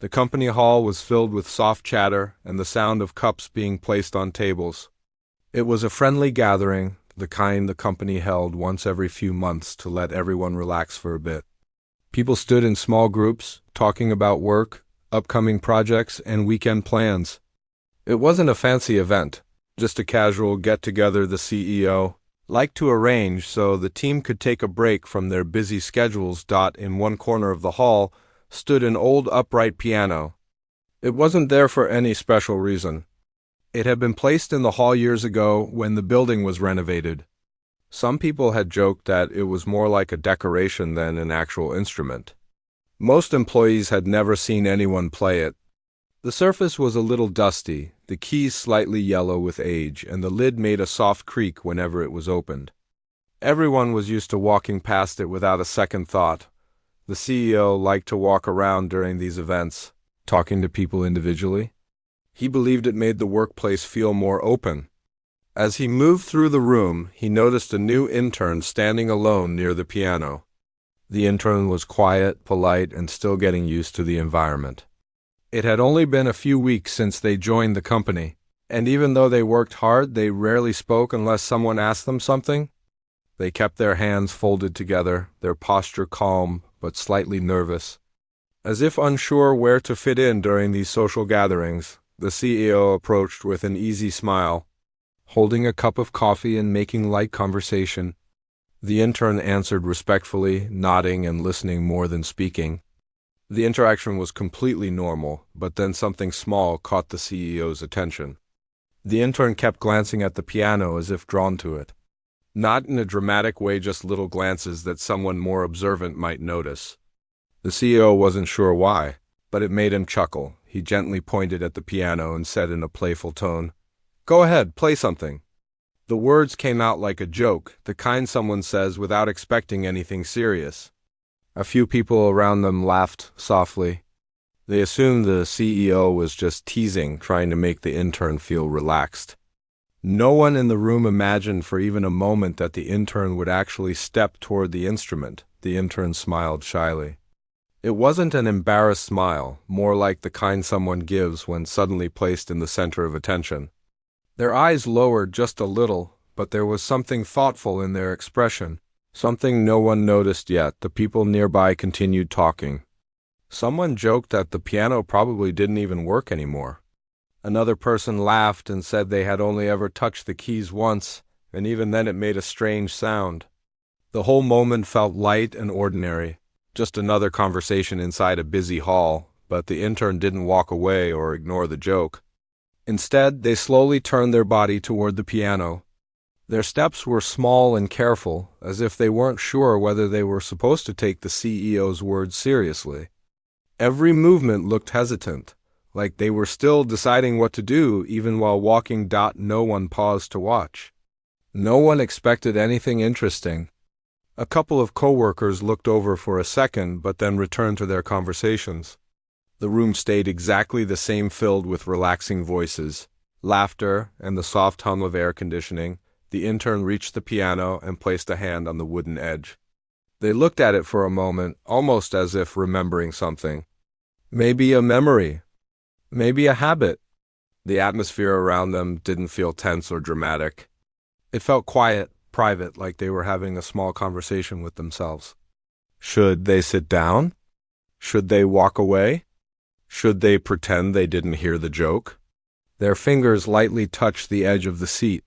The company hall was filled with soft chatter and the sound of cups being placed on tables. It was a friendly gathering, the kind the company held once every few months to let everyone relax for a bit. People stood in small groups, talking about work, upcoming projects, and weekend plans. It wasn't a fancy event, just a casual get-together the CEO liked to arrange so the team could take a break from their busy schedules. In one corner of the hall stood an old upright piano. It wasn't there for any special reason. It had been placed in the hall years ago when the building was renovated. Some people had joked that it was more like a decoration than an actual instrument. Most employees had never seen anyone play it. The surface was a little dusty, the keys slightly yellow with age, and the lid made a soft creak whenever it was opened. Everyone was used to walking past it without a second thought. The CEO liked to walk around during these events, talking to people individually. He believed it made the workplace feel more open. As he moved through the room, he noticed a new intern standing alone near the piano. The intern was quiet, polite, and still getting used to the environment. It had only been a few weeks since they joined the company, and even though they worked hard, they rarely spoke unless someone asked them something. They kept their hands folded together, their posture calm but slightly nervous. As if unsure where to fit in during these social gatherings, the CEO approached with an easy smile, holding a cup of coffee and making light conversation. The intern answered respectfully, nodding and listening more than speaking. The interaction was completely normal, but then something small caught the CEO's attention. The intern kept glancing at the piano as if drawn to it. Not in a dramatic way, just little glances that someone more observant might notice. The CEO wasn't sure why, but it made him chuckle. He gently pointed at the piano and said in a playful tone, "Go ahead, play something." The words came out like a joke, the kind someone says without expecting anything serious. A few people around them laughed softly. They assumed the CEO was just teasing, trying to make the intern feel relaxed. No one in the room imagined for even a moment that the intern would actually step toward the instrument. The intern smiled shyly. It wasn't an embarrassed smile, more like the kind someone gives when suddenly placed in the center of attention. Their eyes lowered just a little, but there was something thoughtful in their expression. Something no one noticed yet. The people nearby continued talking. Someone joked that the piano probably didn't even work anymore. Another person laughed and said they had only ever touched the keys once, and even then it made a strange sound. The whole moment felt light and ordinary, just another conversation inside a busy hall, but the intern didn't walk away or ignore the joke. Instead, they slowly turned their body toward the piano. Their steps were small and careful, as if they weren't sure whether they were supposed to take the CEO's words seriously. Every movement looked hesitant, like they were still deciding what to do even while walking. No one paused to watch. No one expected anything interesting. A couple of coworkers looked over for a second but then returned to their conversations. The room stayed exactly the same, filled with relaxing voices, laughter, and the soft hum of air conditioning. The intern reached the piano and placed a hand on the wooden edge. They looked at it for a moment, almost as if remembering something. Maybe a memory. Maybe a habit. The atmosphere around them didn't feel tense or dramatic. It felt quiet, private, like they were having a small conversation with themselves. Should they sit down? Should they walk away? Should they pretend they didn't hear the joke? Their fingers lightly touched the edge of the seat.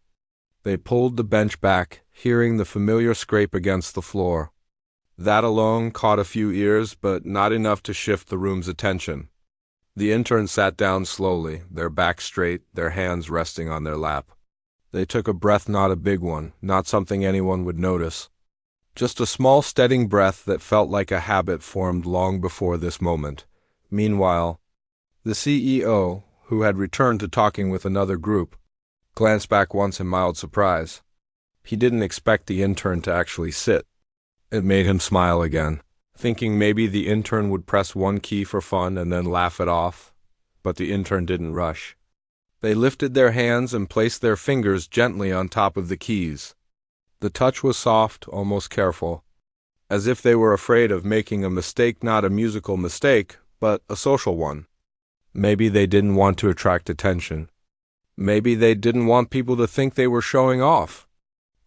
They pulled the bench back, hearing the familiar scrape against the floor. That alone caught a few ears, but not enough to shift the room's attention. The intern sat down slowly, their back straight, their hands resting on their lap. They took a breath, not a big one, not something anyone would notice. Just a small, steadying breath that felt like a habit formed long before this moment. Meanwhile, the CEO, who had returned to talking with another group, glanced back once in mild surprise. He didn't expect the intern to actually sit. It made him smile again, thinking maybe the intern would press one key for fun and then laugh it off. But the intern didn't rush. They lifted their hands and placed their fingers gently on top of the keys. The touch was soft, almost careful, as if they were afraid of making a mistake, not a musical mistake, but a social one. Maybe they didn't want to attract attention. Maybe they didn't want people to think they were showing off.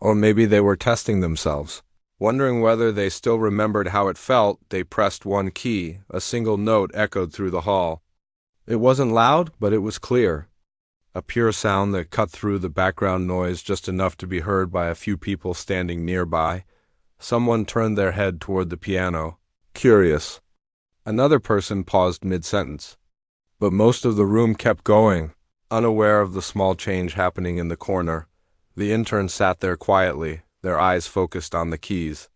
Or maybe they were testing themselves. Wondering whether they still remembered how it felt, they pressed one key. A single note echoed through the hall. It wasn't loud, but it was clear. A pure sound that cut through the background noise just enough to be heard by a few people standing nearby. Someone turned their head toward the piano, curious. Another person paused mid-sentence. But most of the room kept going, unaware of the small change happening in the corner. The intern sat there quietly, their eyes focused on the keys.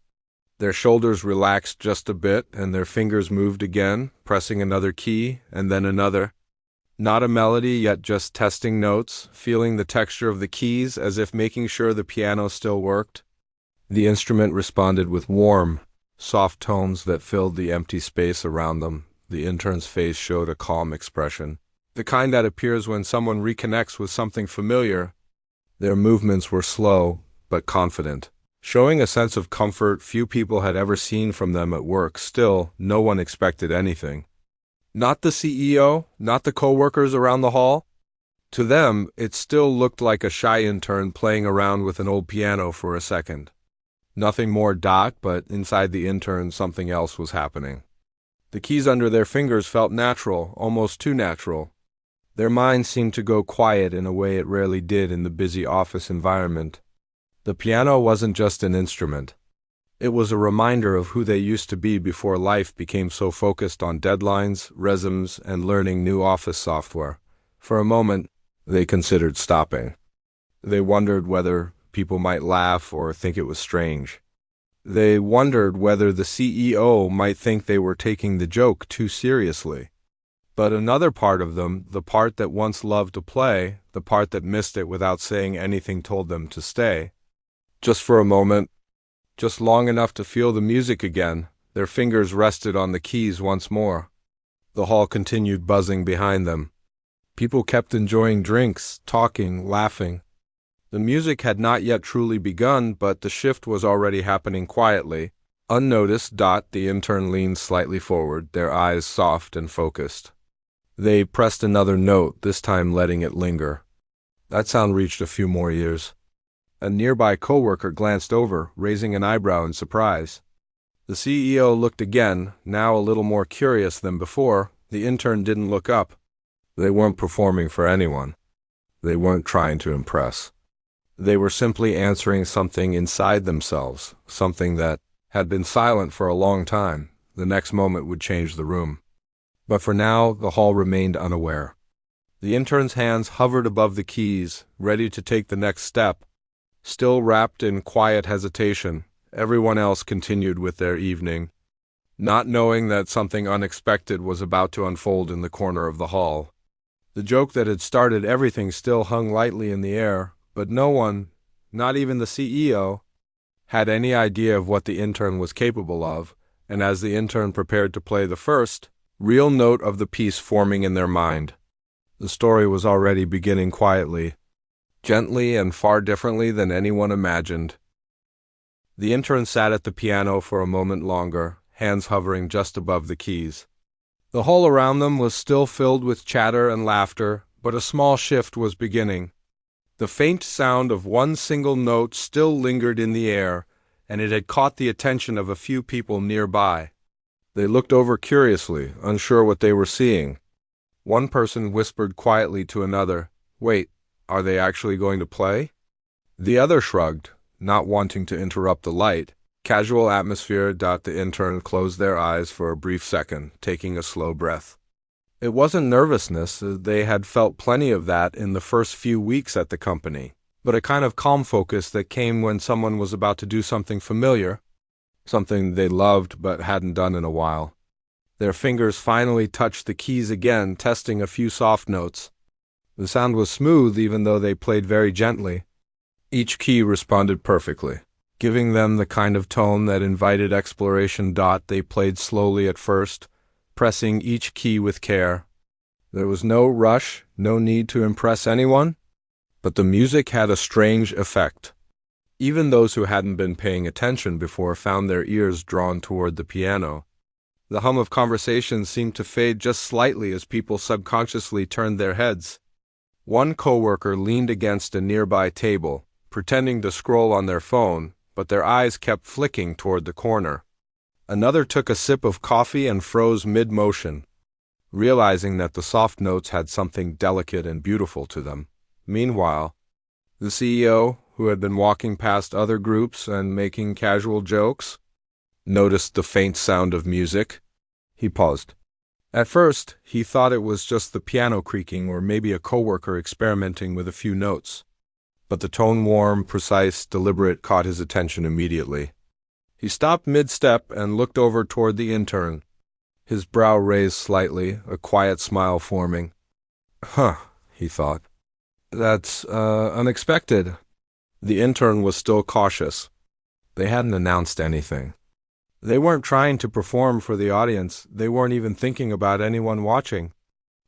Their shoulders relaxed just a bit, and their fingers moved again, pressing another key, and then another. Not a melody, yet just testing notes, feeling the texture of the keys as if making sure the piano still worked. The instrument responded with warm, soft tones that filled the empty space around them. The intern's face showed a calm expression, the kind that appears when someone reconnects with something familiar. Their movements were slow, but confident, showing a sense of comfort few people had ever seen from them at work. Still, no one expected anything. Not the CEO, not the co-workers around the hall. To them, it still looked like a shy intern playing around with an old piano for a second. Nothing more, but inside the intern something else was happening. The keys under their fingers felt natural, almost too natural. Their minds seemed to go quiet in a way it rarely did in the busy office environment. The piano wasn't just an instrument. It was a reminder of who they used to be before life became so focused on deadlines, resumes, and learning new office software. For a moment, they considered stopping. They wondered whether people might laugh or think it was strange. They wondered whether the CEO might think they were taking the joke too seriously. But another part of them, the part that once loved to play, the part that missed it without saying anything, told them to stay. Just for a moment, just long enough to feel the music again. Their fingers rested on the keys once more. The hall continued buzzing behind them. People kept enjoying drinks, talking, laughing. The music had not yet truly begun, but the shift was already happening quietly. Unnoticed, the intern leaned slightly forward, their eyes soft and focused. They pressed another note, this time letting it linger. That sound reached a few more ears. A nearby coworker glanced over, raising an eyebrow in surprise. The CEO looked again, now a little more curious than before. The intern didn't look up. They weren't performing for anyone. They weren't trying to impress. They were simply answering something inside themselves, something that had been silent for a long time. The next moment would change the room. But for now, the hall remained unaware. The intern's hands hovered above the keys, ready to take the next step. Still wrapped in quiet hesitation, everyone else continued with their evening, not knowing that something unexpected was about to unfold in the corner of the hall. The joke that had started everything still hung lightly in the air, but no one, not even the CEO, had any idea of what the intern was capable of, and as the intern prepared to play the first, real note of the piece forming in their mind, the story was already beginning quietly, gently and far differently than anyone imagined. The intern sat at the piano for a moment longer, hands hovering just above the keys. The hall around them was still filled with chatter and laughter, but a small shift was beginning. The faint sound of one single note still lingered in the air, and it had caught the attention of a few people nearby. They looked over curiously, unsure what they were seeing. One person whispered quietly to another, "Wait, are they actually going to play?" The other shrugged, not wanting to interrupt the light, casual atmosphere. The intern closed their eyes for a brief second, taking a slow breath. It wasn't nervousness, they had felt plenty of that in the first few weeks at the company, but a kind of calm focus that came when someone was about to do something familiar, something they loved but hadn't done in a while. Their fingers finally touched the keys again, testing a few soft notes. The sound was smooth even though they played very gently. Each key responded perfectly, giving them the kind of tone that invited exploration. They played slowly at first, pressing each key with care. There was no rush, no need to impress anyone, but the music had a strange effect. Even those who hadn't been paying attention before found their ears drawn toward the piano. The hum of conversation seemed to fade just slightly as people subconsciously turned their heads. One coworker leaned against a nearby table, pretending to scroll on their phone, but their eyes kept flicking toward the corner. Another took a sip of coffee and froze mid-motion, realizing that the soft notes had something delicate and beautiful to them. Meanwhile, the CEO, who had been walking past other groups and making casual jokes, noticed the faint sound of music. He paused. At first, he thought it was just the piano creaking or maybe a coworker experimenting with a few notes. But the tone, warm, precise, deliberate, caught his attention immediately. He stopped mid-step and looked over toward the intern, his brow raised slightly, a quiet smile forming. Huh, he thought. That's, unexpected. The intern was still cautious. They hadn't announced anything. They weren't trying to perform for the audience. They weren't even thinking about anyone watching.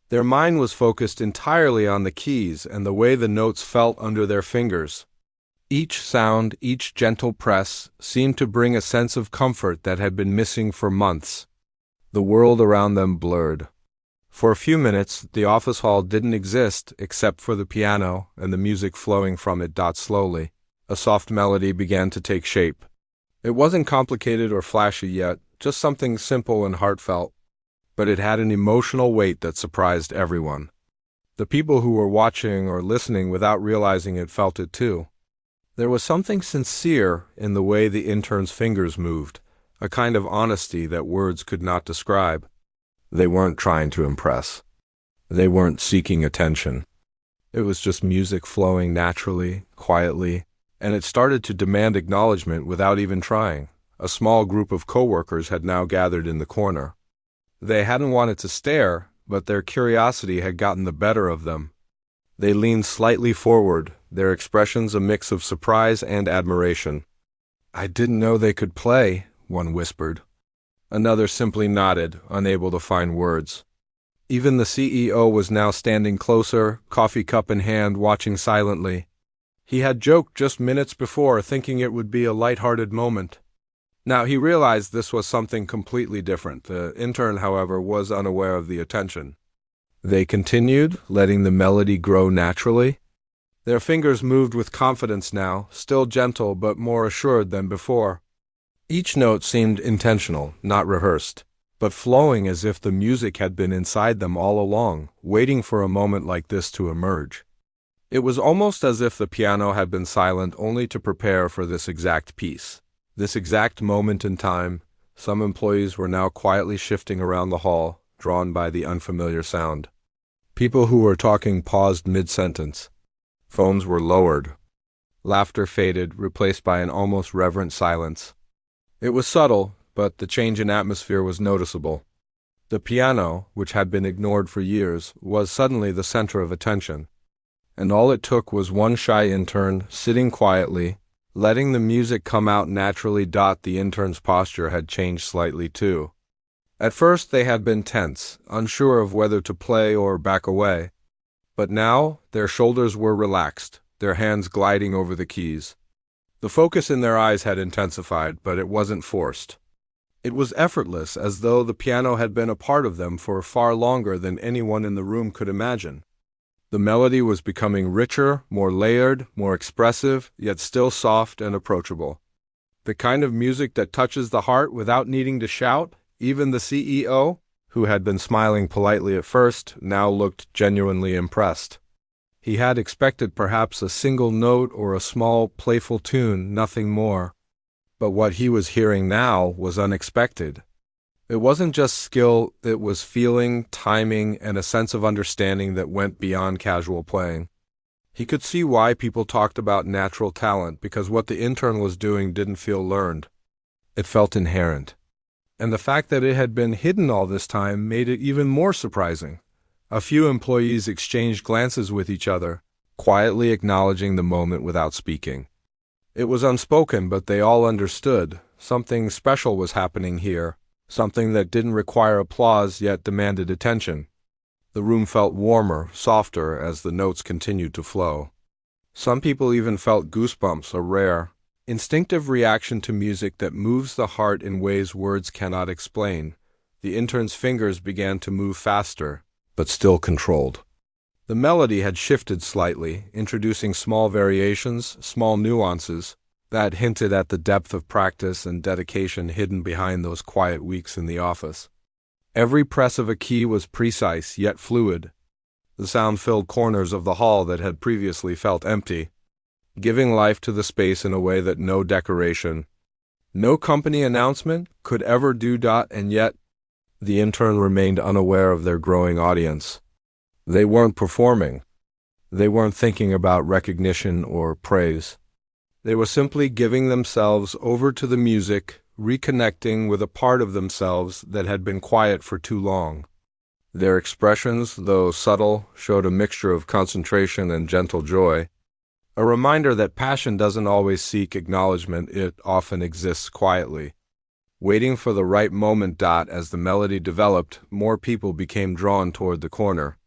Their mind was focused entirely on the keys and the way the notes felt under their fingers. Each sound, each gentle press, seemed to bring a sense of comfort that had been missing for months. The world around them blurred. For a few minutes, the office hall didn't exist except for the piano and the music flowing from it. Slowly, a soft melody began to take shape. It wasn't complicated or flashy yet, just something simple and heartfelt. But it had an emotional weight that surprised everyone. The people who were watching or listening without realizing it felt it too. There was something sincere in the way the intern's fingers moved, a kind of honesty that words could not describe. They weren't trying to impress. They weren't seeking attention. It was just music flowing naturally, quietly, and it started to demand acknowledgement without even trying. A small group of coworkers had now gathered in the corner. They hadn't wanted to stare, but their curiosity had gotten the better of them. They leaned slightly forward, their expressions a mix of surprise and admiration. "I didn't know they could play," one whispered. Another simply nodded, unable to find words. Even the CEO was now standing closer, coffee cup in hand, watching silently. He had joked just minutes before, thinking it would be a light-hearted moment. Now he realized this was something completely different. The intern, however, was unaware of the attention. They continued, letting the melody grow naturally. Their fingers moved with confidence now, still gentle but more assured than before. Each note seemed intentional, not rehearsed, but flowing as if the music had been inside them all along, waiting for a moment like this to emerge. It was almost as if the piano had been silent only to prepare for this exact piece. This exact moment in time. Some employees were now quietly shifting around the hall, drawn by the unfamiliar sound. People who were talking paused mid-sentence. Phones were lowered. Laughter faded, replaced by an almost reverent silence. It was subtle, but the change in atmosphere was noticeable. The piano, which had been ignored for years, was suddenly the center of attention. And all it took was one shy intern, sitting quietly, letting the music come out naturally. The intern's posture had changed slightly too. At first they had been tense, unsure of whether to play or back away. But now their shoulders were relaxed, their hands gliding over the keys. The focus in their eyes had intensified, but it wasn't forced. It was effortless, as though the piano had been a part of them for far longer than anyone in the room could imagine. The melody was becoming richer, more layered, more expressive, yet still soft and approachable. The kind of music that touches the heart without needing to shout. Even the CEO, who had been smiling politely at first, now looked genuinely impressed. He had expected perhaps a single note or a small, playful tune, nothing more. But what he was hearing now was unexpected. It wasn't just skill, it was feeling, timing, and a sense of understanding that went beyond casual playing. He could see why people talked about natural talent, because what the intern was doing didn't feel learned. It felt inherent. And the fact that it had been hidden all this time made it even more surprising. A few employees exchanged glances with each other, quietly acknowledging the moment without speaking. It was unspoken, but they all understood. Something special was happening here, something that didn't require applause yet demanded attention. The room felt warmer, softer as the notes continued to flow. Some people even felt goosebumps, a rare, instinctive reaction to music that moves the heart in ways words cannot explain. The intern's fingers began to move faster, but still controlled. The melody had shifted slightly, introducing small variations, small nuances, that hinted at the depth of practice and dedication hidden behind those quiet weeks in the office. Every press of a key was precise yet fluid. The sound filled corners of the hall that had previously felt empty, giving life to the space in a way that no decoration, no company announcement could ever do. And yet, the intern remained unaware of their growing audience. They weren't performing. They weren't thinking about recognition or praise. They were simply giving themselves over to the music, reconnecting with a part of themselves that had been quiet for too long. Their expressions, though subtle, showed a mixture of concentration and gentle joy, a reminder that passion doesn't always seek acknowledgement, it often exists quietly. Waiting for the right moment. As the melody developed, more people became drawn toward the corner.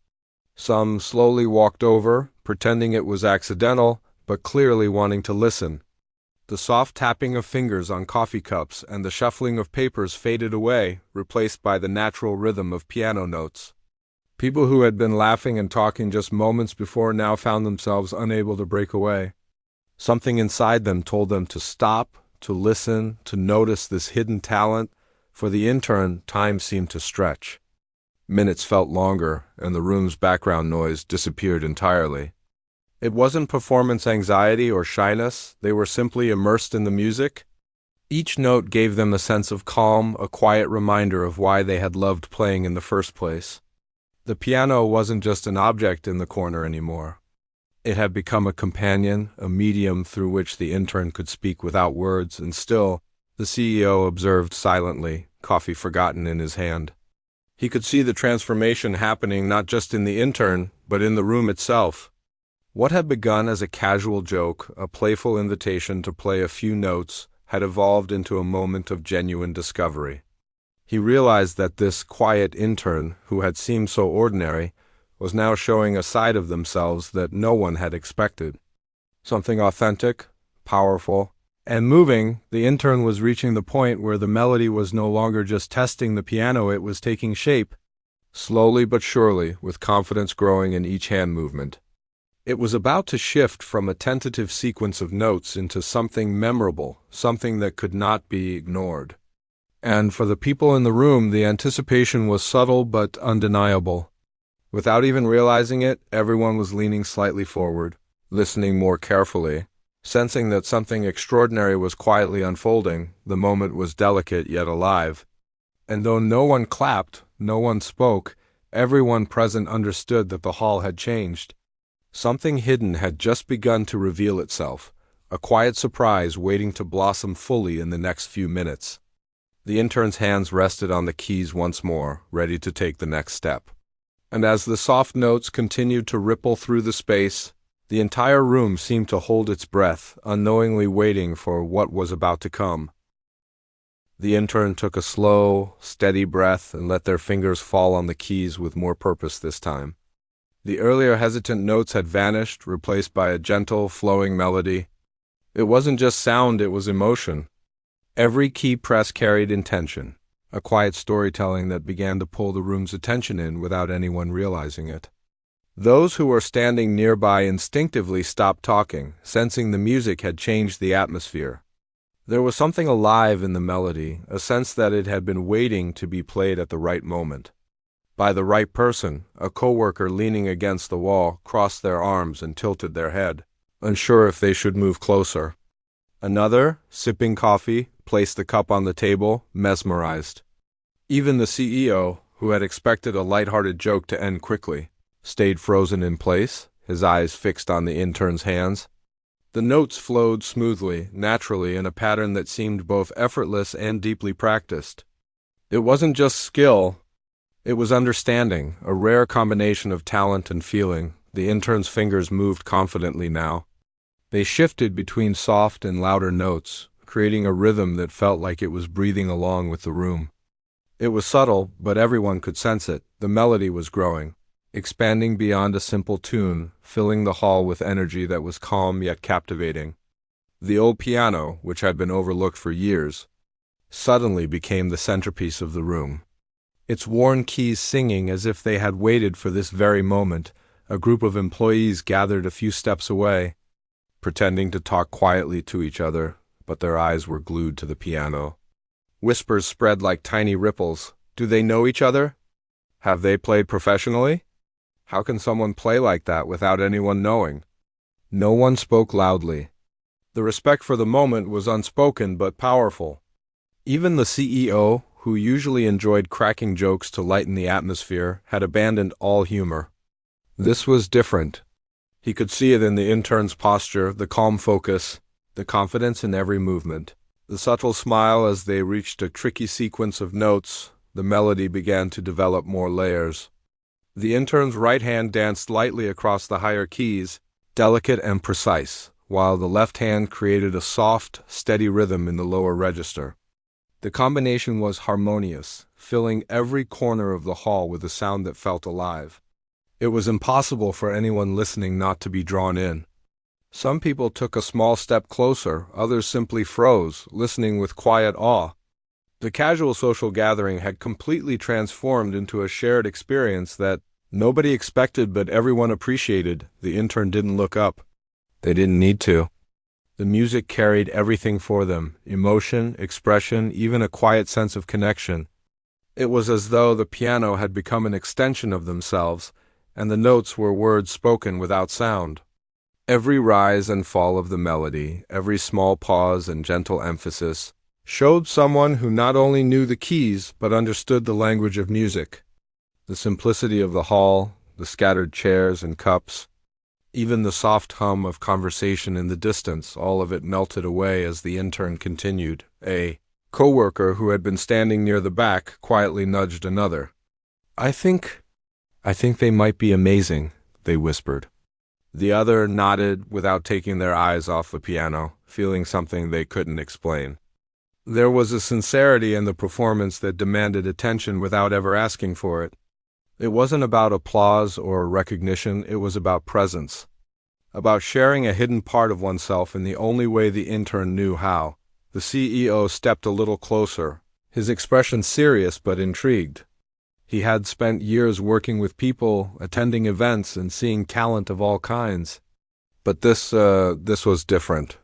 Some slowly walked over, pretending it was accidental, but clearly wanting to listen. The soft tapping of fingers on coffee cups and the shuffling of papers faded away, replaced by the natural rhythm of piano notes. People who had been laughing and talking just moments before now found themselves unable to break away. Something inside them told them to stop, to listen, to notice this hidden talent. For the intern, time seemed to stretch. Minutes felt longer, and the room's background noise disappeared entirely. It wasn't performance anxiety or shyness, they were simply immersed in the music. Each note gave them a sense of calm, a quiet reminder of why they had loved playing in the first place. The piano wasn't just an object in the corner anymore. It had become a companion, a medium through which the intern could speak without words, and still, the CEO observed silently, coffee forgotten in his hand. He could see the transformation happening not just in the intern, but in the room itself. What had begun as a casual joke, a playful invitation to play a few notes, had evolved into a moment of genuine discovery. He realized that this quiet intern, who had seemed so ordinary, was now showing a side of themselves that no one had expected. Something authentic, powerful, and moving. The intern was reaching the point where the melody was no longer just testing the piano, it was taking shape, slowly but surely, with confidence growing in each hand movement. It was about to shift from a tentative sequence of notes into something memorable, something that could not be ignored. And for the people in the room, the anticipation was subtle but undeniable. Without even realizing it, everyone was leaning slightly forward, listening more carefully, sensing that something extraordinary was quietly unfolding. The moment was delicate yet alive. And though no one clapped, no one spoke, everyone present understood that the hall had changed. Something hidden had just begun to reveal itself, a quiet surprise waiting to blossom fully in the next few minutes. The intern's hands rested on the keys once more, ready to take the next step. And as the soft notes continued to ripple through the space, the entire room seemed to hold its breath, unknowingly waiting for what was about to come. The intern took a slow, steady breath and let their fingers fall on the keys with more purpose this time. The earlier hesitant notes had vanished, replaced by a gentle, flowing melody. It wasn't just sound, it was emotion. Every key press carried intention, a quiet storytelling that began to pull the room's attention in without anyone realizing it. Those who were standing nearby instinctively stopped talking, sensing the music had changed the atmosphere. There was something alive in the melody, a sense that it had been waiting to be played at the right moment. By the right person, a coworker leaning against the wall crossed their arms and tilted their head, unsure if they should move closer. Another, sipping coffee, placed the cup on the table, mesmerized. Even the CEO, who had expected a light-hearted joke to end quickly, stayed frozen in place, his eyes fixed on the intern's hands. The notes flowed smoothly, naturally, in a pattern that seemed both effortless and deeply practiced. It wasn't just skill. It was understanding, a rare combination of talent and feeling. The intern's fingers moved confidently now. They shifted between soft and louder notes, creating a rhythm that felt like it was breathing along with the room. It was subtle, but everyone could sense it. The melody was growing, expanding beyond a simple tune, filling the hall with energy that was calm yet captivating. The old piano, which had been overlooked for years, suddenly became the centerpiece of the room. its worn keys singing as if they had waited for this very moment. A group of employees gathered a few steps away, pretending to talk quietly to each other, but their eyes were glued to the piano. Whispers spread like tiny ripples. Do they know each other? Have they played professionally? How can someone play like that without anyone knowing? No one spoke loudly. The respect for the moment was unspoken but powerful. Even the CEO, who usually enjoyed cracking jokes to lighten the atmosphere, had abandoned all humor. This was different. He could see it in the intern's posture, the calm focus, the confidence in every movement. The subtle smile as they reached a tricky sequence of notes. The melody began to develop more layers. The intern's right hand danced lightly across the higher keys, delicate and precise, while the left hand created a soft, steady rhythm in the lower register. The combination was harmonious, filling every corner of the hall with a sound that felt alive. It was impossible for anyone listening not to be drawn in. Some people took a small step closer, others simply froze, listening with quiet awe. The casual social gathering had completely transformed into a shared experience that nobody expected but everyone appreciated. The intern didn't look up. They didn't need to. The music carried everything for them: emotion, expression, even a quiet sense of connection. It was as though the piano had become an extension of themselves, and the notes were words spoken without sound. Every rise and fall of the melody, every small pause and gentle emphasis, showed someone who not only knew the keys but understood the language of music. The simplicity of the hall, the scattered chairs and cups, even the soft hum of conversation in the distance, all of it melted away as the intern continued. A coworker who had been standing near the back quietly nudged another. I think they might be amazing," they whispered. The other nodded without taking their eyes off the piano, feeling something they couldn't explain. There was a sincerity in the performance that demanded attention without ever asking for it. It wasn't about applause or recognition, it was about presence, about sharing a hidden part of oneself in the only way the intern knew how. The CEO stepped a little closer, his expression serious but intrigued. He had spent years working with people, attending events, and seeing talent of all kinds. But this was different.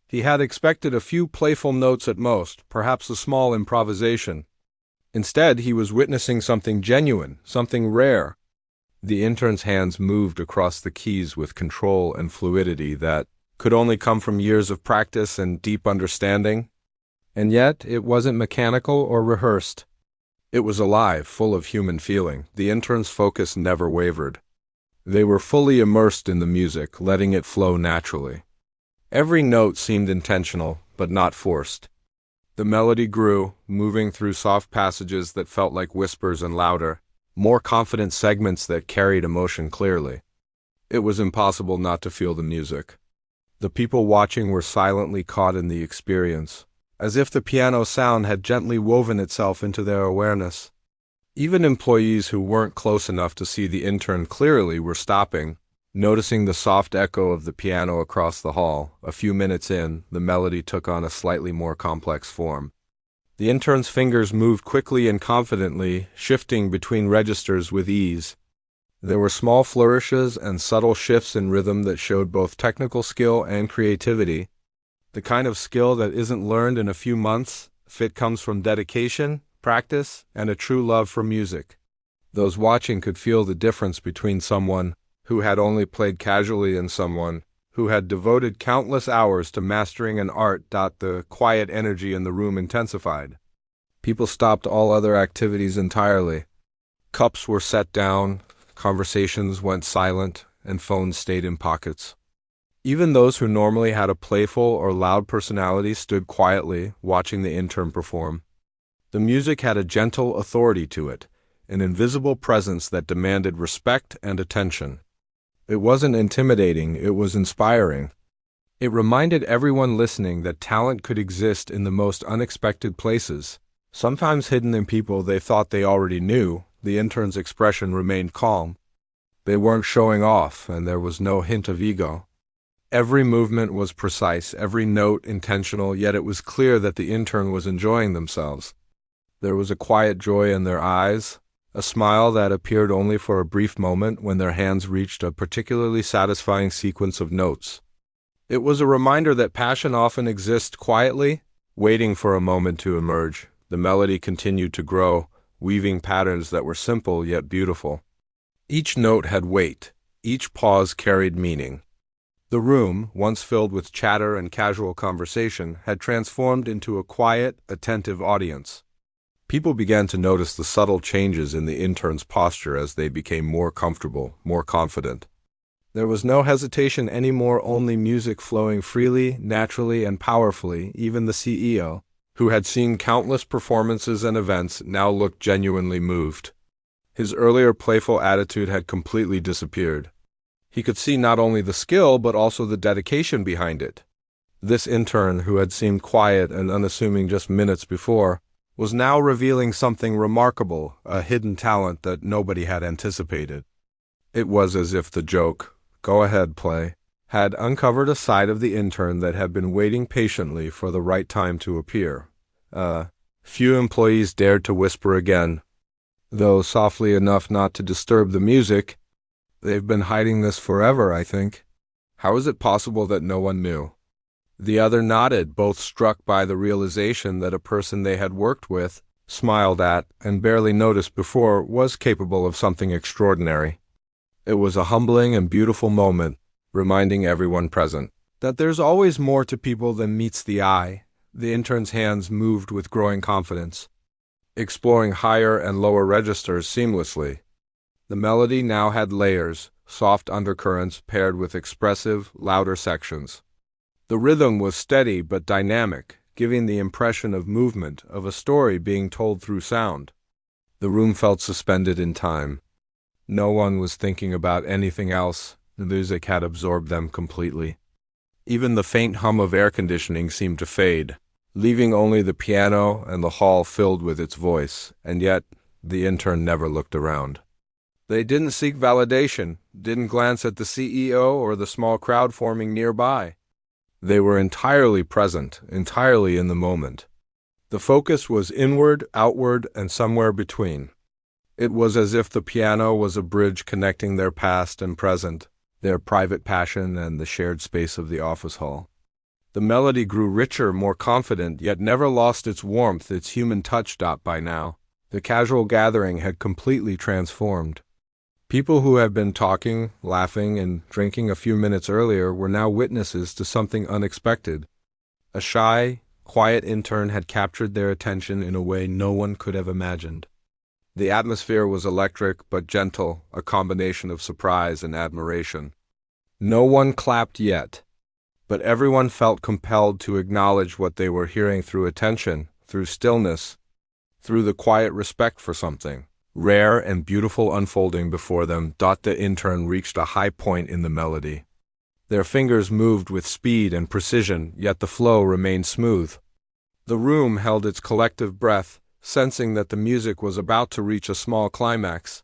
He had expected a few playful notes at most, perhaps a small improvisation. Instead, he was witnessing something genuine, something rare. The intern's hands moved across the keys with control and fluidity that could only come from years of practice and deep understanding. And yet, it wasn't mechanical or rehearsed. It was alive, full of human feeling. The intern's focus never wavered. They were fully immersed in the music, letting it flow naturally. Every note seemed intentional, but not forced. The melody grew, moving through soft passages that felt like whispers and louder, more confident segments that carried emotion clearly. It was impossible not to feel the music. The people watching were silently caught in the experience, as if the piano sound had gently woven itself into their awareness. Even employees who weren't close enough to see the intern clearly were stopping, noticing the soft echo of the piano across the hall. A few minutes in, the melody took on a slightly more complex form. The intern's fingers moved quickly and confidently, shifting between registers with ease. There were small flourishes and subtle shifts in rhythm that showed both technical skill and creativity. The kind of skill that isn't learned in a few months. It comes from dedication, practice, and a true love for music. Those watching could feel the difference between someone who had only played casually and someone who had devoted countless hours to mastering an art. The quiet energy in the room intensified. People stopped all other activities entirely. Cups were set down, conversations went silent, and phones stayed in pockets. Even those who normally had a playful or loud personality stood quietly, watching the intern perform. The music had a gentle authority to it, an invisible presence that demanded respect and attention. It wasn't intimidating, it was inspiring. It reminded everyone listening that talent could exist in the most unexpected places, sometimes hidden in people they thought they already knew. The intern's expression remained calm. They weren't showing off, and there was no hint of ego. Every movement was precise, every note intentional, yet it was clear that the intern was enjoying themselves. There was a quiet joy in their eyes, a smile that appeared only for a brief moment when their hands reached a particularly satisfying sequence of notes. It was a reminder that passion often exists quietly, waiting for a moment to emerge. The melody continued to grow, weaving patterns that were simple yet beautiful. Each note had weight, each pause carried meaning. The room, once filled with chatter and casual conversation, had transformed into a quiet, attentive audience. People began to notice the subtle changes in the intern's posture as they became more comfortable, more confident. There was no hesitation anymore, only music flowing freely, naturally, and powerfully. Even the CEO, who had seen countless performances and events, now looked genuinely moved. His earlier playful attitude had completely disappeared. He could see not only the skill but also the dedication behind it. This intern, who had seemed quiet and unassuming just minutes before, was now revealing something remarkable, a hidden talent that nobody had anticipated. It was as if the joke, "Go ahead, play," had uncovered a side of the intern that had been waiting patiently for the right time to appear. Few employees dared to whisper again, though softly enough not to disturb the music. "They've been hiding this forever, I think. How is it possible that no one knew?" The other nodded, both struck by the realization that a person they had worked with, smiled at, and barely noticed before was capable of something extraordinary. It was a humbling and beautiful moment, reminding everyone present that there's always more to people than meets the eye. The intern's hands moved with growing confidence, exploring higher and lower registers seamlessly. The melody now had layers, soft undercurrents paired with expressive, louder sections. The rhythm was steady but dynamic, giving the impression of movement, of a story being told through sound. The room felt suspended in time. No one was thinking about anything else. The music had absorbed them completely. Even the faint hum of air conditioning seemed to fade, leaving only the piano and the hall filled with its voice, and yet the intern never looked around. They didn't seek validation, didn't glance at the CEO or the small crowd forming nearby. They were entirely present, entirely in the moment. The focus was inward, outward, and somewhere between. It was as if the piano was a bridge connecting their past and present, their private passion and the shared space of the office hall. The melody grew richer, more confident, yet never lost its warmth, its human touch. By now, the casual gathering had completely transformed. People who had been talking, laughing, and drinking a few minutes earlier were now witnesses to something unexpected. A shy, quiet intern had captured their attention in a way no one could have imagined. The atmosphere was electric but gentle, a combination of surprise and admiration. No one clapped yet, but everyone felt compelled to acknowledge what they were hearing through attention, through stillness, through the quiet respect for something rare and beautiful unfolding before them. The intern reached a high point in the melody. Their fingers moved with speed and precision, yet the flow remained smooth. The room held its collective breath, sensing that the music was about to reach a small climax.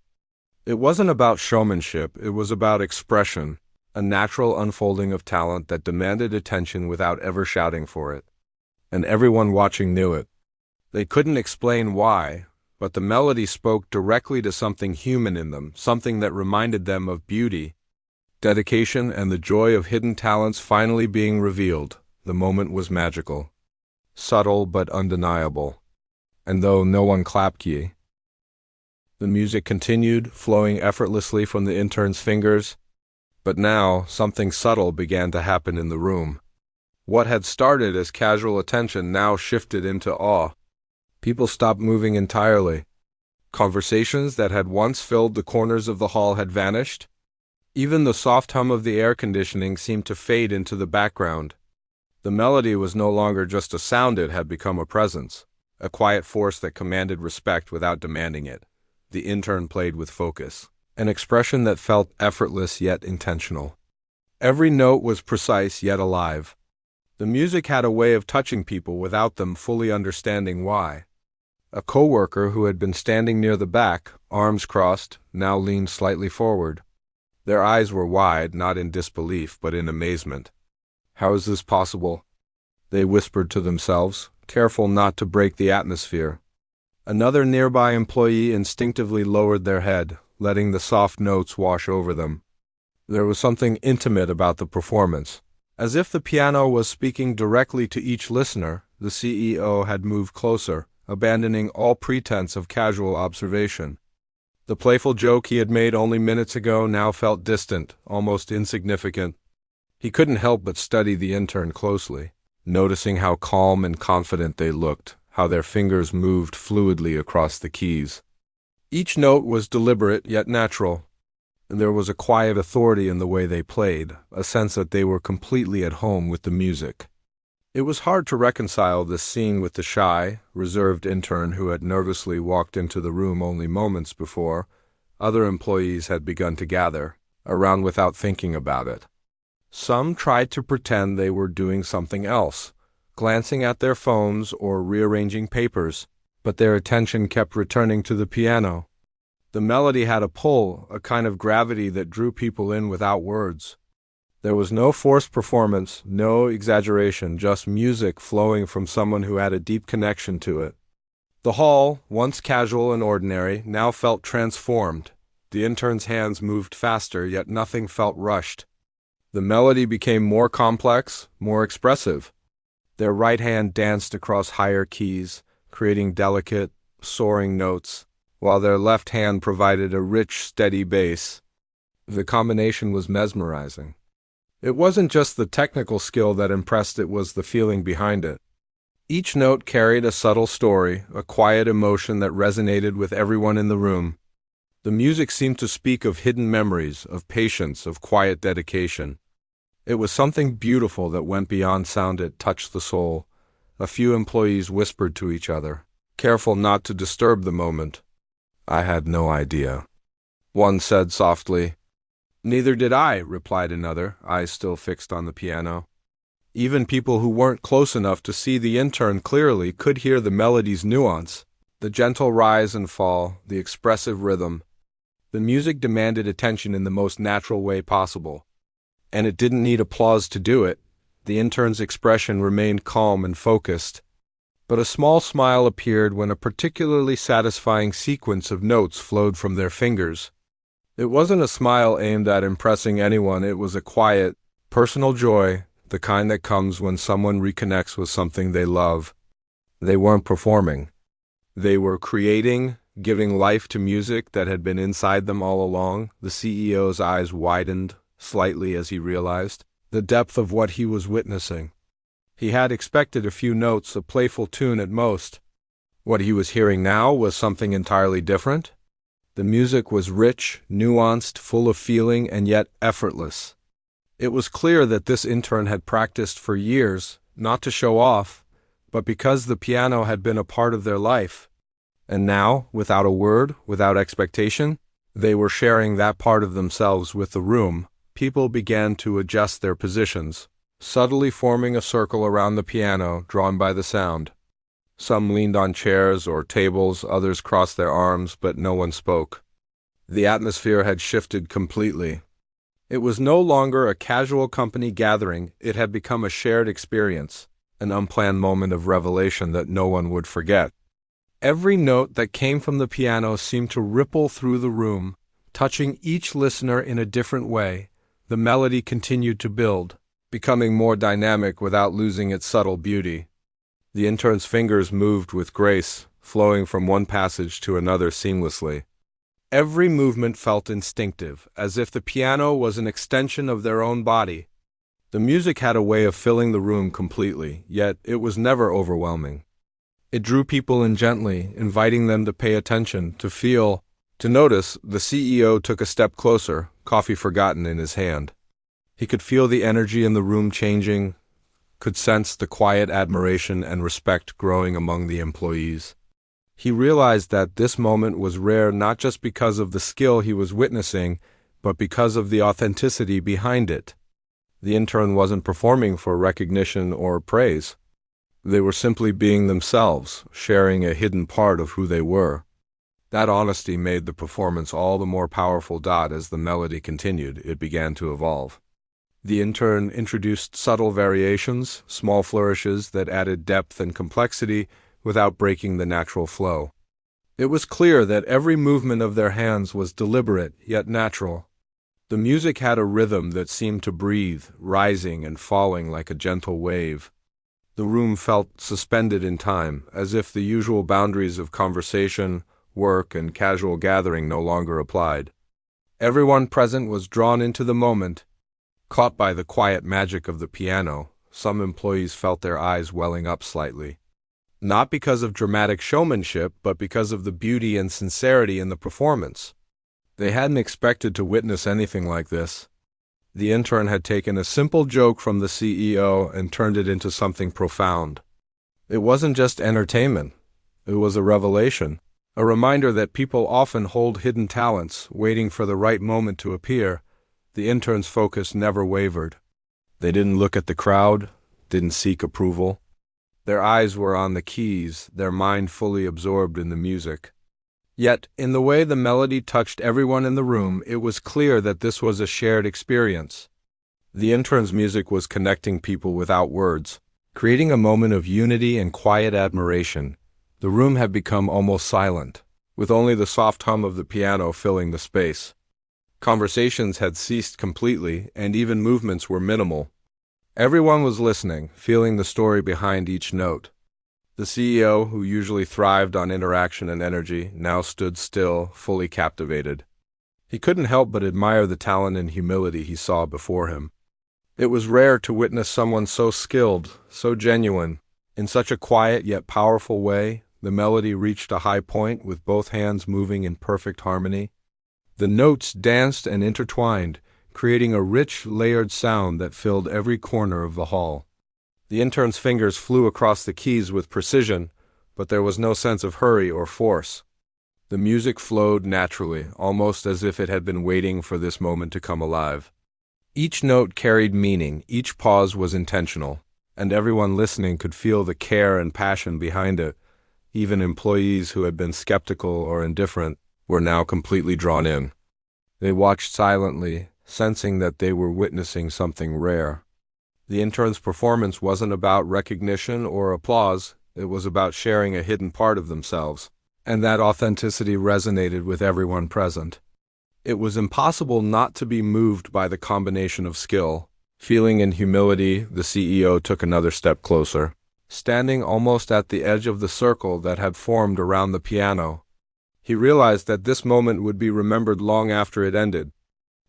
It wasn't about showmanship, it was about expression, a natural unfolding of talent that demanded attention without ever shouting for it. And everyone watching knew it. They couldn't explain why, but the melody spoke directly to something human in them, something that reminded them of beauty, dedication, and the joy of hidden talents finally being revealed. The moment was magical, subtle but undeniable. And though no one clapped the music continued, flowing effortlessly from the intern's fingers. But now, something subtle began to happen in the room. What had started as casual attention now shifted into awe. People stopped moving entirely. Conversations that had once filled the corners of the hall had vanished. Even the soft hum of the air conditioning seemed to fade into the background. The melody was no longer just a sound, it had become a presence, a quiet force that commanded respect without demanding it. The intern played with focus, an expression that felt effortless yet intentional. Every note was precise yet alive. The music had a way of touching people without them fully understanding why. A coworker who had been standing near the back, arms crossed, now leaned slightly forward. Their eyes were wide, not in disbelief, but in amazement. "How is this possible?" they whispered to themselves, careful not to break the atmosphere. Another nearby employee instinctively lowered their head, letting the soft notes wash over them. There was something intimate about the performance. As if the piano was speaking directly to each listener, the CEO had moved closer, abandoning all pretense of casual observation. The playful joke he had made only minutes ago now felt distant, almost insignificant. He couldn't help but study the intern closely, noticing how calm and confident they looked, how their fingers moved fluidly across the keys. Each note was deliberate yet natural. There was a quiet authority in the way they played, a sense that they were completely at home with the music. It was hard to reconcile this scene with the shy, reserved intern who had nervously walked into the room only moments before. Other employees had begun to gather around without thinking about it. Some tried to pretend they were doing something else, glancing at their phones or rearranging papers, but their attention kept returning to the piano. The melody had a pull, a kind of gravity that drew people in without words. There was no forced performance, no exaggeration, just music flowing from someone who had a deep connection to it. The hall, once casual and ordinary, now felt transformed. The intern's hands moved faster, yet nothing felt rushed. The melody became more complex, more expressive. Their right hand danced across higher keys, creating delicate, soaring notes, while their left hand provided a rich, steady bass. The combination was mesmerizing. It wasn't just the technical skill that impressed, it was the feeling behind it. Each note carried a subtle story, a quiet emotion that resonated with everyone in the room. The music seemed to speak of hidden memories, of patience, of quiet dedication. It was something beautiful that went beyond sound. It touched the soul. A few employees whispered to each other, careful not to disturb the moment. "I had no idea," one said softly. "Neither did I," replied another, eyes still fixed on the piano. Even people who weren't close enough to see the intern clearly could hear the melody's nuance, the gentle rise and fall, the expressive rhythm. The music demanded attention in the most natural way possible. And it didn't need applause to do it. The intern's expression remained calm and focused. But a small smile appeared when a particularly satisfying sequence of notes flowed from their fingers. It wasn't a smile aimed at impressing anyone, it was a quiet, personal joy, the kind that comes when someone reconnects with something they love. They weren't performing. They were creating, giving life to music that had been inside them all along. The CEO's eyes widened slightly as he realized the depth of what he was witnessing. He had expected a few notes, a playful tune at most. What he was hearing now was something entirely different. The music was rich, nuanced, full of feeling, and yet effortless. It was clear that this intern had practiced for years, not to show off, but because the piano had been a part of their life. And now, without a word, without expectation, they were sharing that part of themselves with the room. People began to adjust their positions, subtly forming a circle around the piano, drawn by the sound. Some leaned on chairs or tables, others crossed their arms, but no one spoke. The atmosphere had shifted completely. It was no longer a casual company gathering, it had become a shared experience, an unplanned moment of revelation that no one would forget. Every note that came from the piano seemed to ripple through the room, touching each listener in a different way. The melody continued to build, becoming more dynamic without losing its subtle beauty. The intern's fingers moved with grace, flowing from one passage to another seamlessly. Every movement felt instinctive, as if the piano was an extension of their own body. The music had a way of filling the room completely, yet it was never overwhelming. It drew people in gently, inviting them to pay attention, to feel, to notice. The CEO took a step closer, coffee forgotten in his hand. He could feel the energy in the room changing, could sense the quiet admiration and respect growing among the employees. He realized that this moment was rare not just because of the skill he was witnessing, but because of the authenticity behind it. The intern wasn't performing for recognition or praise. They were simply being themselves, sharing a hidden part of who they were. That honesty made the performance all the more powerful. As the melody continued, it began to evolve. The intern introduced subtle variations, small flourishes that added depth and complexity without breaking the natural flow. It was clear that every movement of their hands was deliberate yet natural. The music had a rhythm that seemed to breathe, rising and falling like a gentle wave. The room felt suspended in time, as if the usual boundaries of conversation, work, and casual gathering no longer applied. Everyone present was drawn into the moment, caught by the quiet magic of the piano. Some employees felt their eyes welling up slightly. Not because of dramatic showmanship, but because of the beauty and sincerity in the performance. They hadn't expected to witness anything like this. The intern had taken a simple joke from the CEO and turned it into something profound. It wasn't just entertainment. It was a revelation, a reminder that people often hold hidden talents, waiting for the right moment to appear. The intern's focus never wavered. They didn't look at the crowd, didn't seek approval. Their eyes were on the keys, their mind fully absorbed in the music. Yet, in the way the melody touched everyone in the room, it was clear that this was a shared experience. The intern's music was connecting people without words, creating a moment of unity and quiet admiration. The room had become almost silent, with only the soft hum of the piano filling the space. Conversations had ceased completely, and even movements were minimal. Everyone was listening, feeling the story behind each note. The CEO, who usually thrived on interaction and energy, now stood still, fully captivated. He couldn't help but admire the talent and humility he saw before him. It was rare to witness someone so skilled, so genuine. In such a quiet yet powerful way, the melody reached a high point with both hands moving in perfect harmony. The notes danced and intertwined, creating a rich, layered sound that filled every corner of the hall. The intern's fingers flew across the keys with precision, but there was no sense of hurry or force. The music flowed naturally, almost as if it had been waiting for this moment to come alive. Each note carried meaning, each pause was intentional, and everyone listening could feel the care and passion behind it. Even employees who had been skeptical or indifferent were now completely drawn in. They watched silently, sensing that they were witnessing something rare. The intern's performance wasn't about recognition or applause, it was about sharing a hidden part of themselves, and that authenticity resonated with everyone present. It was impossible not to be moved by the combination of skill. Feeling in humility, the CEO took another step closer. Standing almost at the edge of the circle that had formed around the piano, he realized that this moment would be remembered long after it ended.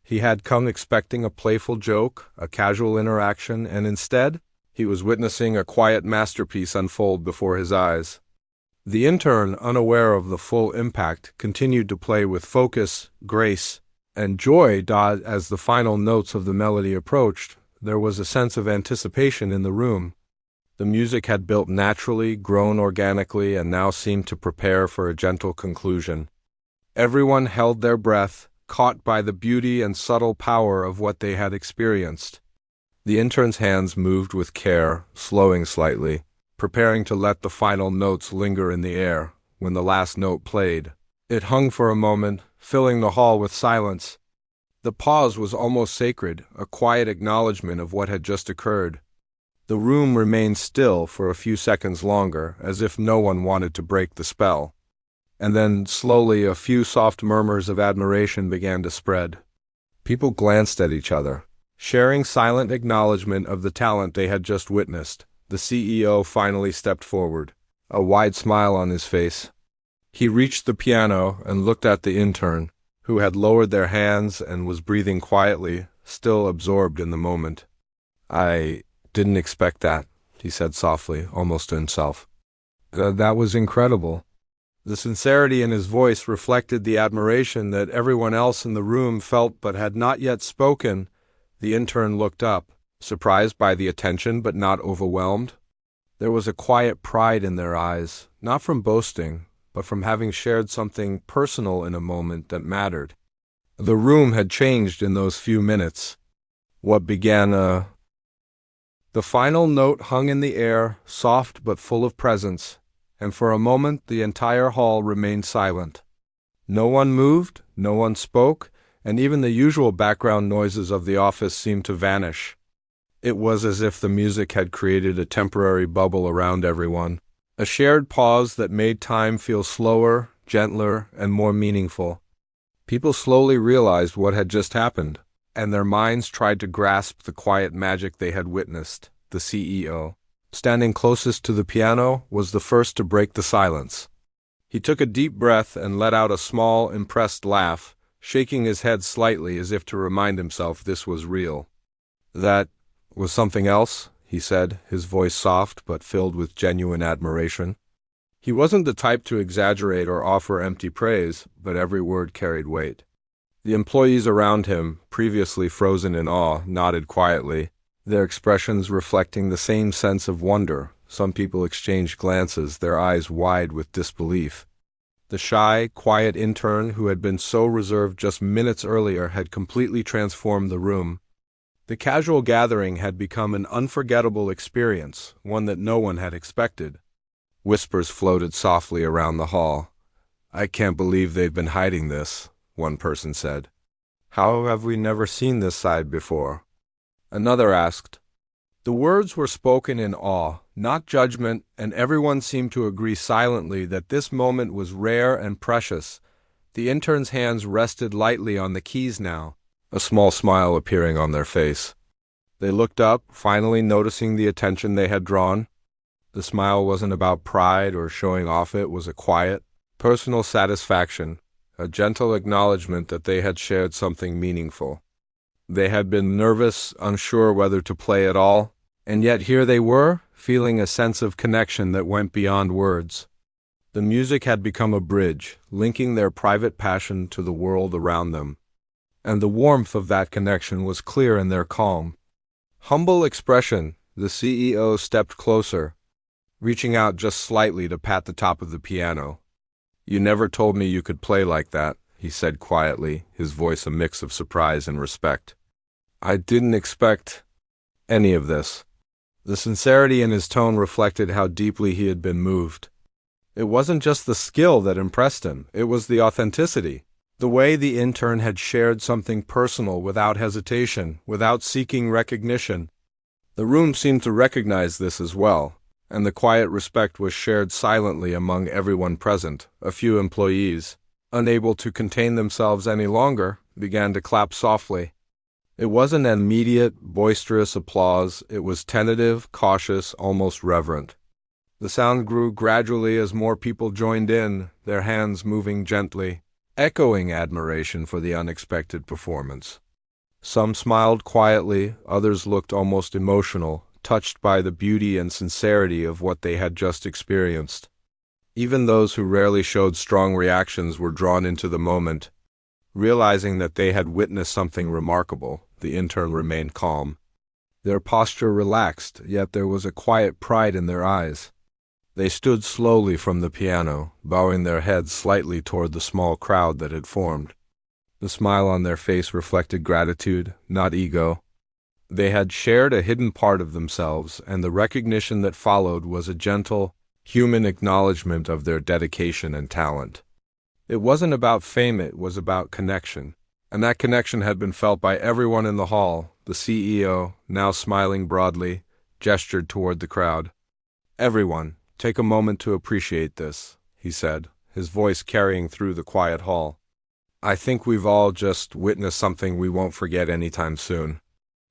He had come expecting a playful joke, a casual interaction, and instead, he was witnessing a quiet masterpiece unfold before his eyes. The intern, unaware of the full impact, continued to play with focus, grace, and joy. As the final notes of the melody approached, there was a sense of anticipation in the room. The music had built naturally, grown organically, and now seemed to prepare for a gentle conclusion. Everyone held their breath, caught by the beauty and subtle power of what they had experienced. The intern's hands moved with care, slowing slightly, preparing to let the final notes linger in the air. When the last note played, it hung for a moment, filling the hall with silence. The pause was almost sacred, a quiet acknowledgement of what had just occurred. The room remained still for a few seconds longer, as if no one wanted to break the spell. And then, slowly, a few soft murmurs of admiration began to spread. People glanced at each other, sharing silent acknowledgement of the talent they had just witnessed. The CEO finally stepped forward, a wide smile on his face. He reached the piano and looked at the intern, who had lowered their hands and was breathing quietly, still absorbed in the moment. "I didn't expect that," he said softly, almost to himself. That was incredible." The sincerity in his voice reflected the admiration that everyone else in the room felt but had not yet spoken. The intern looked up, surprised by the attention but not overwhelmed. There was a quiet pride in their eyes, not from boasting, but from having shared something personal in a moment that mattered. The room had changed in those few minutes. What began The final note hung in the air, soft but full of presence, and for a moment the entire hall remained silent. No one moved, no one spoke, and even the usual background noises of the office seemed to vanish. It was as if the music had created a temporary bubble around everyone, a shared pause that made time feel slower, gentler, and more meaningful. People slowly realized what had just happened, and their minds tried to grasp the quiet magic they had witnessed. The CEO, standing closest to the piano, was the first to break the silence. He took a deep breath and let out a small, impressed laugh, shaking his head slightly as if to remind himself this was real. "That was something else," he said, his voice soft but filled with genuine admiration. He wasn't the type to exaggerate or offer empty praise, but every word carried weight. The employees around him, previously frozen in awe, nodded quietly, their expressions reflecting the same sense of wonder. Some people exchanged glances, their eyes wide with disbelief. The shy, quiet intern who had been so reserved just minutes earlier had completely transformed the room. The casual gathering had become an unforgettable experience, one that no one had expected. Whispers floated softly around the hall. "I can't believe they've been hiding this," one person said. "How have we never seen this side before?" Another asked. The words were spoken in awe, not judgment, and everyone seemed to agree silently that this moment was rare and precious. The intern's hands rested lightly on the keys now, a small smile appearing on their face. They looked up, finally noticing the attention they had drawn. The smile wasn't about pride or showing off, it was a quiet, personal satisfaction, a gentle acknowledgement that they had shared something meaningful. They had been nervous, unsure whether to play at all, and yet here they were, feeling a sense of connection that went beyond words. The music had become a bridge, linking their private passion to the world around them, and the warmth of that connection was clear in their calm, humble expression. The CEO stepped closer, reaching out just slightly to pat the top of the piano. "You never told me you could play like that," he said quietly, his voice a mix of surprise and respect. "I didn't expect any of this." The sincerity in his tone reflected how deeply he had been moved. It wasn't just the skill that impressed him, it was the authenticity. The way the intern had shared something personal without hesitation, without seeking recognition. The room seemed to recognize this as well, and the quiet respect was shared silently among everyone present. A few employees, unable to contain themselves any longer, began to clap softly. It wasn't an immediate, boisterous applause, it was tentative, cautious, almost reverent. The sound grew gradually as more people joined in, their hands moving gently, echoing admiration for the unexpected performance. Some smiled quietly, others looked almost emotional, touched by the beauty and sincerity of what they had just experienced. Even those who rarely showed strong reactions were drawn into the moment. Realizing that they had witnessed something remarkable, the intern remained calm. Their posture relaxed, yet there was a quiet pride in their eyes. They stood slowly from the piano, bowing their heads slightly toward the small crowd that had formed. The smile on their face reflected gratitude, not ego. They had shared a hidden part of themselves, and the recognition that followed was a gentle, human acknowledgement of their dedication and talent. It wasn't about fame, it was about connection. And that connection had been felt by everyone in the hall. The CEO, now smiling broadly, gestured toward the crowd. "Everyone, take a moment to appreciate this," he said, his voice carrying through the quiet hall. "I think we've all just witnessed something we won't forget anytime soon."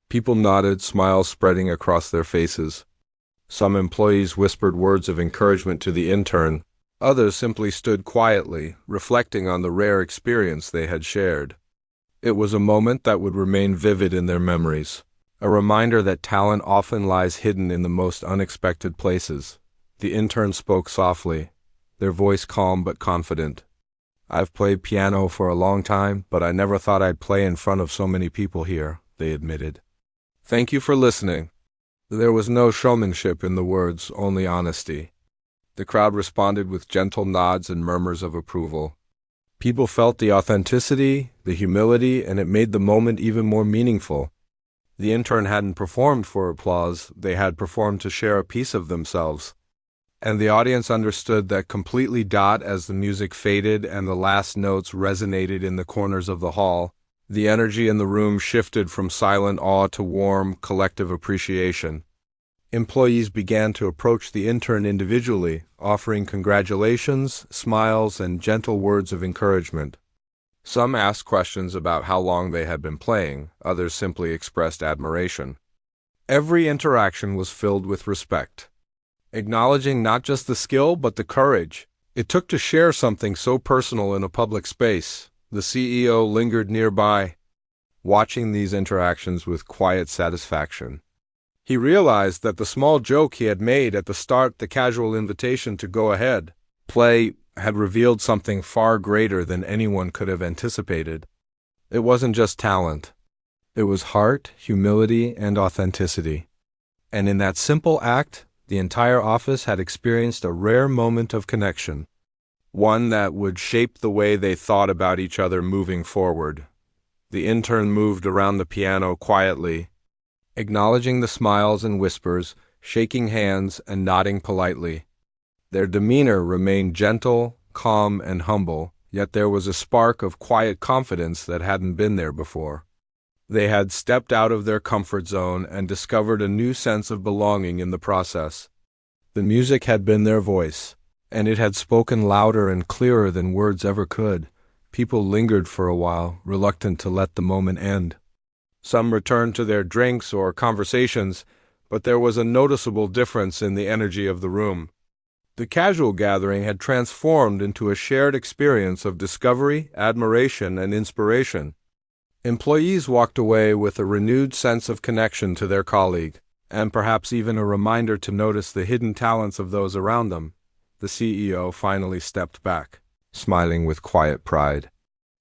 People nodded, smiles spreading across their faces. Some employees whispered words of encouragement to the intern. Others simply stood quietly, reflecting on the rare experience they had shared. It was a moment that would remain vivid in their memories, a reminder that talent often lies hidden in the most unexpected places. The intern spoke softly, their voice calm but confident. "I've played piano for a long time, but I never thought I'd play in front of so many people here," they admitted. "Thank you for listening." There was no showmanship in the words, only honesty. The crowd responded with gentle nods and murmurs of approval. People felt the authenticity, the humility, and it made the moment even more meaningful. The intern hadn't performed for applause, they had performed to share a piece of themselves. And the audience understood that completely. As the music faded and the last notes resonated in the corners of the hall, the energy in the room shifted from silent awe to warm, collective appreciation. Employees began to approach the intern individually, offering congratulations, smiles, and gentle words of encouragement. Some asked questions about how long they had been playing, others simply expressed admiration. Every interaction was filled with respect, acknowledging not just the skill but the courage it took to share something so personal in a public space. The CEO lingered nearby, watching these interactions with quiet satisfaction. He realized that the small joke he had made at the start, the casual invitation to go ahead, play, had revealed something far greater than anyone could have anticipated. It wasn't just talent. It was heart, humility, and authenticity. And in that simple act, the entire office had experienced a rare moment of connection, one that would shape the way they thought about each other moving forward. The intern moved around the piano quietly, acknowledging the smiles and whispers, shaking hands and nodding politely. Their demeanor remained gentle, calm, and humble, yet there was a spark of quiet confidence that hadn't been there before. They had stepped out of their comfort zone and discovered a new sense of belonging in the process. The music had been their voice, and it had spoken louder and clearer than words ever could. People lingered for a while, reluctant to let the moment end. Some returned to their drinks or conversations, but there was a noticeable difference in the energy of the room. The casual gathering had transformed into a shared experience of discovery, admiration, and inspiration. Employees walked away with a renewed sense of connection to their colleague, and perhaps even a reminder to notice the hidden talents of those around them. The CEO finally stepped back, smiling with quiet pride.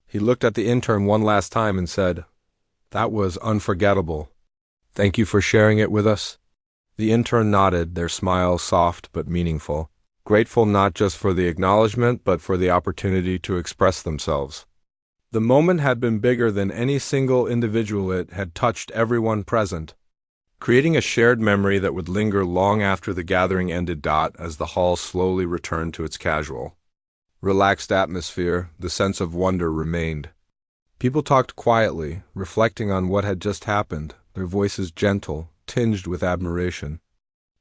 He looked at the intern one last time and said, "That was unforgettable. Thank you for sharing it with us." The intern nodded, their smile soft but meaningful, grateful not just for the acknowledgement but for the opportunity to express themselves. The moment had been bigger than any single individual. It had touched everyone present, creating a shared memory that would linger long after the gathering ended. As the hall slowly returned to its casual, relaxed atmosphere, the sense of wonder remained. People talked quietly, reflecting on what had just happened, their voices gentle, tinged with admiration.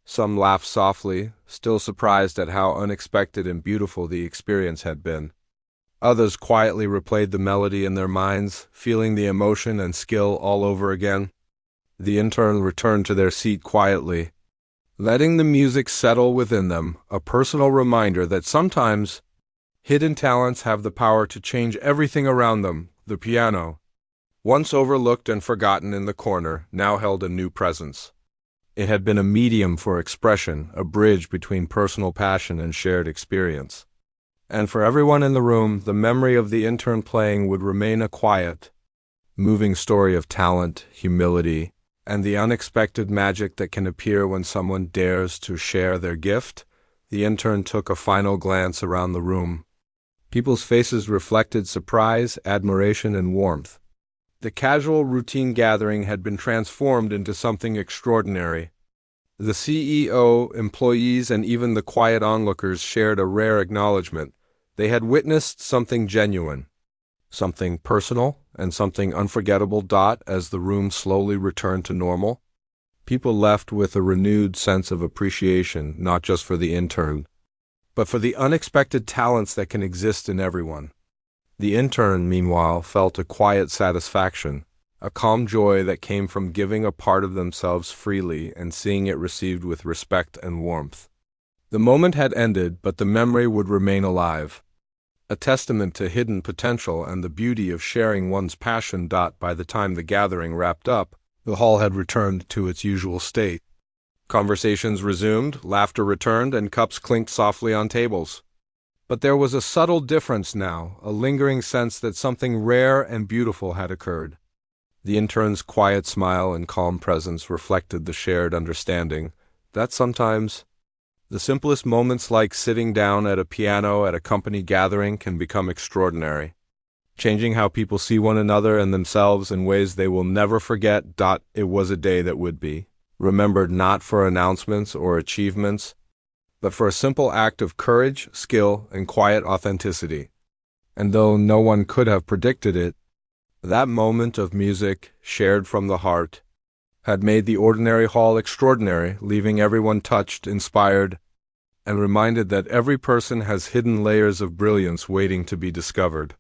Some laughed softly, still surprised at how unexpected and beautiful the experience had been. Others quietly replayed the melody in their minds, feeling the emotion and skill all over again. The intern returned to their seat quietly, letting the music settle within them, a personal reminder that sometimes hidden talents have the power to change everything around them. The piano, once overlooked and forgotten in the corner, now held a new presence. It had been a medium for expression, a bridge between personal passion and shared experience. And for everyone in the room, the memory of the intern playing would remain a quiet, moving story of talent, humility, and the unexpected magic that can appear when someone dares to share their gift. The intern took a final glance around the room. People's faces reflected surprise, admiration, and warmth. The casual, routine gathering had been transformed into something extraordinary. The CEO, employees, and even the quiet onlookers shared a rare acknowledgement. They had witnessed something genuine, something personal, and something unforgettable. As the room slowly returned to normal, people left with a renewed sense of appreciation, not just for the intern, but for the unexpected talents that can exist in everyone. The intern, meanwhile, felt a quiet satisfaction, a calm joy that came from giving a part of themselves freely and seeing it received with respect and warmth. The moment had ended, but the memory would remain alive, a testament to hidden potential and the beauty of sharing one's passion. By the time the gathering wrapped up, the hall had returned to its usual state. Conversations resumed, laughter returned, and cups clinked softly on tables. But there was a subtle difference now, a lingering sense that something rare and beautiful had occurred. The intern's quiet smile and calm presence reflected the shared understanding that sometimes the simplest moments, like sitting down at a piano at a company gathering, can become extraordinary, changing how people see one another and themselves in ways they will never forget. It was a day that would be remembered not for announcements or achievements, but for a simple act of courage, skill, and quiet authenticity. And though no one could have predicted it, that moment of music, shared from the heart, had made the ordinary hall extraordinary, leaving everyone touched, inspired, and reminded that every person has hidden layers of brilliance waiting to be discovered.